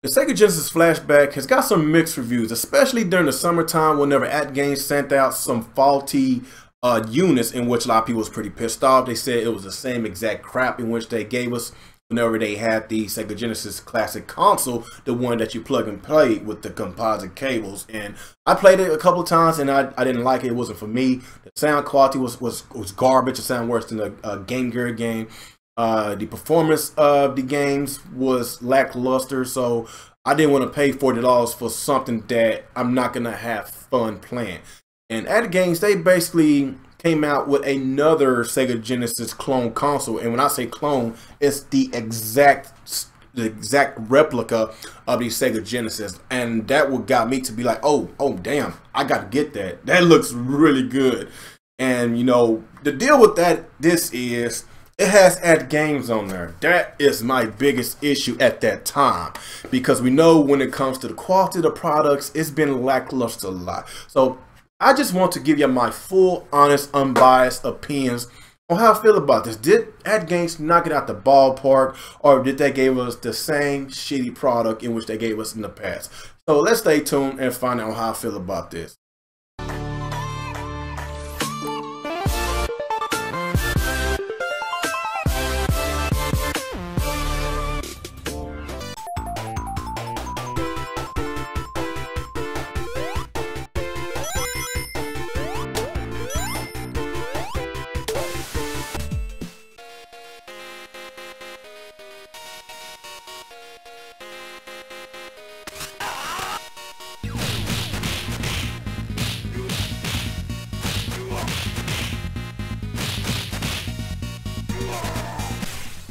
The Sega Genesis Flashback has got some mixed reviews, especially during the summertime whenever ActivesiNGaming sent out some faulty units in which a lot of people was pretty pissed off. They said it was the same exact crap in which they gave us whenever they had the Sega Genesis Classic console, the one that you plug and play with the composite cables. And I played it a couple of times and I didn't like it. It wasn't for me. The sound quality was garbage. It sounded worse than a Game Gear game. The performance of the games was lackluster, so I didn't want to pay $40 for something that I'm not gonna have fun playing. And ActivesiNGaming, they basically came out with another Sega Genesis clone console, and when I say clone, it's the exact replica of the Sega Genesis, and that what got me to be like, oh damn, I gotta get that. That looks really good. And you know, the deal with this is it has ActivesiNGaming on there. That is my biggest issue at that time, because we know when it comes to the quality of the products, it's been lackluster a lot. So I just want to give you my full, honest, unbiased opinions on how I feel about this. Did ActivesiNGaming knock it out the ballpark, or did they give us the same shitty product in which they gave us in the past? So let's stay tuned and find out how I feel about this.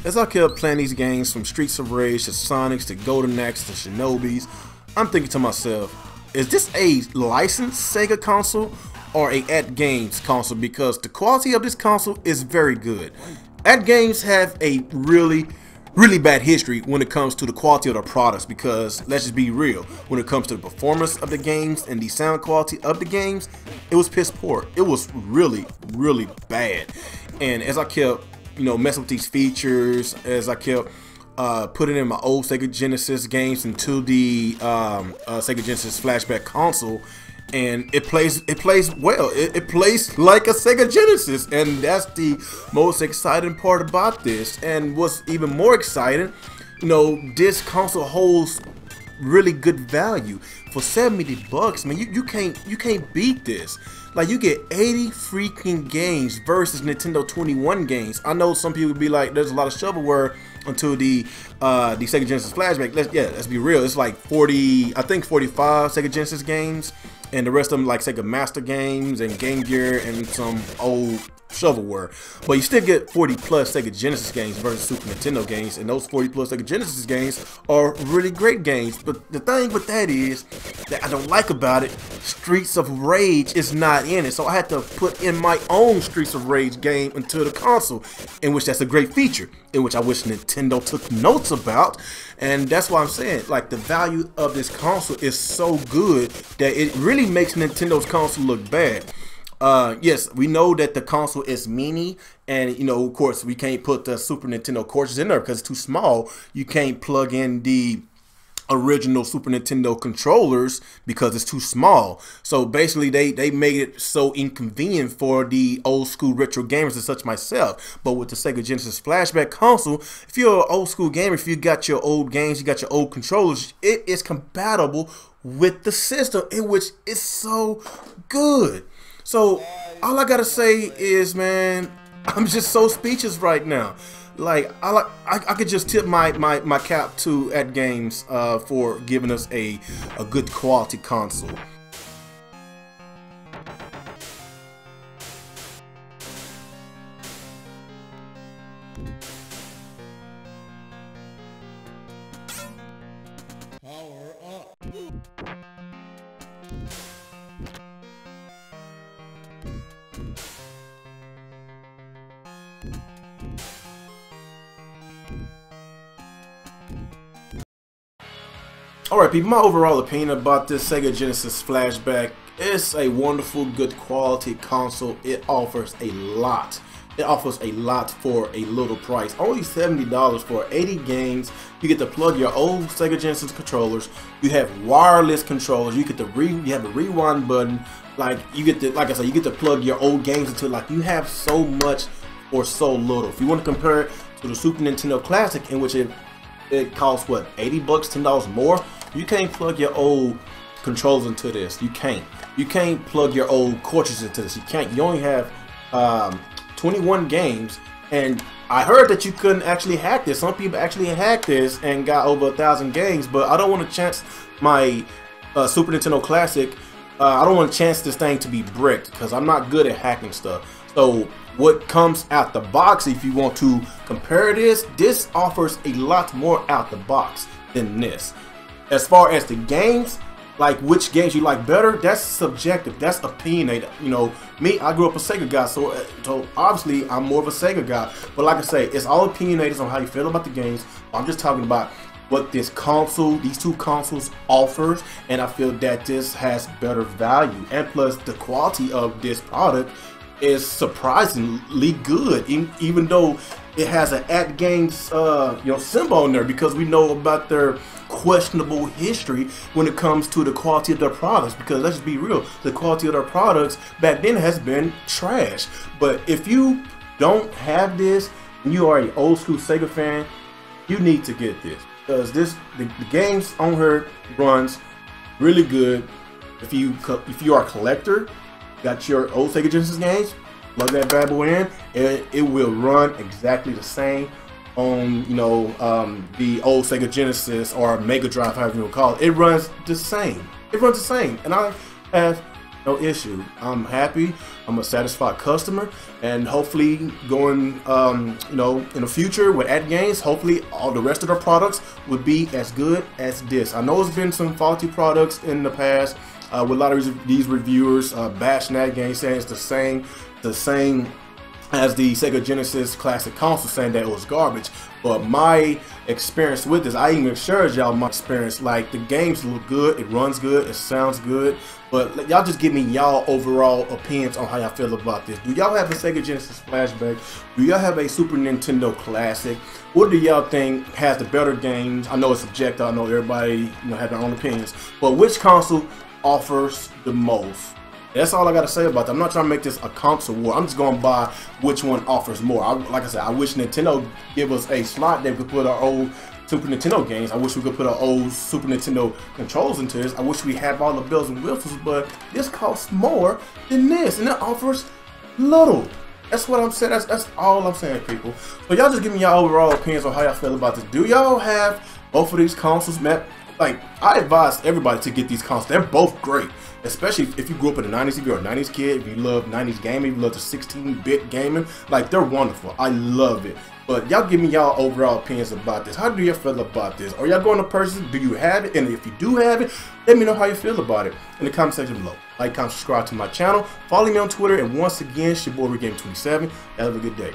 As I kept playing these games, from Streets of Rage to Sonics to Golden Axe to Shinobis, I'm thinking to myself, is this a licensed Sega console or a ActivesiNGaming console? Because the quality of this console is very good. ActivesiNGaming have a really bad history when it comes to the quality of their products, because let's just be real, when it comes to the performance of the games and the sound quality of the games, it was piss poor. It was really bad. And as I kept messing with these features, as I kept putting in my old Sega Genesis games into the Sega Genesis Flashback console, and it plays well. It plays like a Sega Genesis, and that's the most exciting part about this. And what's even more exciting, this console holds really good value for $70. Man, you can't beat this. Like, you get 80 freaking games versus Nintendo 21 games. I know some people would be like, there's a lot of shovelware until the Sega Genesis Flashback. Let's be real. It's like 40, I think 45 Sega Genesis games, and the rest of them like Sega Master games and Game Gear and some old shovelware. But you still get 40 plus Sega Genesis games versus Super Nintendo games, and those 40 plus Sega Genesis games are really great games. But the thing with that is that I don't like about it, Streets of Rage is not in it. So I had to put in my own Streets of Rage game into the console, in which that's a great feature, in which I wish Nintendo took notes about. And that's why I'm saying, like, the value of this console is so good that it really makes Nintendo's console look bad. Yes, we know that the console is mini, and of course we can't put the Super Nintendo cartridges in there because it's too small. You can't plug in the original Super Nintendo controllers because it's too small. So basically they made it so inconvenient for the old school retro gamers as such myself. But with the Sega Genesis Flashback console, if you're an old school gamer, if you got your old games, you got your old controllers, it is compatible with the system, in which is so good. So all I gotta say is, man, I'm just so speechless right now. Like, I could just tip my cap to ActivesiNGaming for giving us a good quality console. Power up. Alright people, my overall opinion about this Sega Genesis Flashback, it's a wonderful, good quality console. It offers a lot it offers a lot for a little price. Only $70 for 80 games. You get to plug your old Sega Genesis controllers. You have wireless controllers. You get the you have a rewind button. Like you get to, like I said, you get to plug your old games into it. Like you have so much for so little. If you want to compare it to the Super Nintendo Classic, in which it costs what, $80, $10 more, you can't plug your old controls into this. You can't plug your old cartridges into this. You can't. You only have 21 games, and I heard that you couldn't actually hack this. Some people actually hacked this and got over 1,000 games, but I don't want to chance my Super Nintendo Classic. I don't want to chance this thing to be bricked because I'm not good at hacking stuff. So what comes out the box, if you want to compare this offers a lot more out the box than this. As far as the games, like which games you like better, that's subjective, that's opinionated. You know, me, I grew up a Sega guy, so obviously I'm more of a Sega guy. But like I say, it's all opinionated on how you feel about the games. I'm just talking about what this console, these two consoles offers, and I feel that this has better value. And plus, the quality of this product is surprisingly good, even though it has an ActivesiNGaming symbol on there, because we know about their questionable history when it comes to the quality of their products. Because let's just be real, the quality of their products back then has been trash. But if you don't have this and you are an old school Sega fan, you need to get this, because the games on here runs really good. If you are a collector, got your old Sega Genesis games, plug that bad boy in, and it will run exactly the same on the old Sega Genesis or Mega Drive, however you want to call it. It runs the same. It runs the same, and I have no issue. I'm happy. I'm a satisfied customer, and hopefully going in the future with ActivesiNGaming, hopefully all the rest of their products would be as good as this. I know there's been some faulty products in the past with a lot of these reviewers bashing ActivesiNGaming, saying it's the same as the Sega Genesis Classic console, saying that it was garbage. But my experience with this, I even shared y'all my experience. Like, the games look good, it runs good, it sounds good, but y'all just give me y'all overall opinions on how y'all feel about this. Do y'all have a Sega Genesis Flashback? Do y'all have a Super Nintendo Classic? What do y'all think has the better games? I know it's subjective, I know everybody have their own opinions, but which console offers the most? That's all I got to say about that. I'm not trying to make this a console war. I'm just going by which one offers more. Like I said, I wish Nintendo give us a slot that we could put our old Super Nintendo games. I wish we could put our old Super Nintendo controls into this. I wish we had all the bells and whistles, but this costs more than this, and it offers little. That's what I'm saying. That's all I'm saying, people. So y'all just give me y'all overall opinions on how y'all feel about this. Do y'all have both of these consoles, Matt? Like, I advise everybody to get these consoles. They're both great. Especially if you grew up in the 90s, if you're a 90s kid, if you love 90s gaming, if you love the 16-bit gaming, like, they're wonderful. I love it. But y'all give me y'all overall opinions about this. How do you feel about this? Are y'all going to purchase it? Do you have it? And if you do have it, let me know how you feel about it in the comment section below. Like, comment, subscribe to my channel. Follow me on Twitter. And once again, it's your boy, Game27. Have a good day.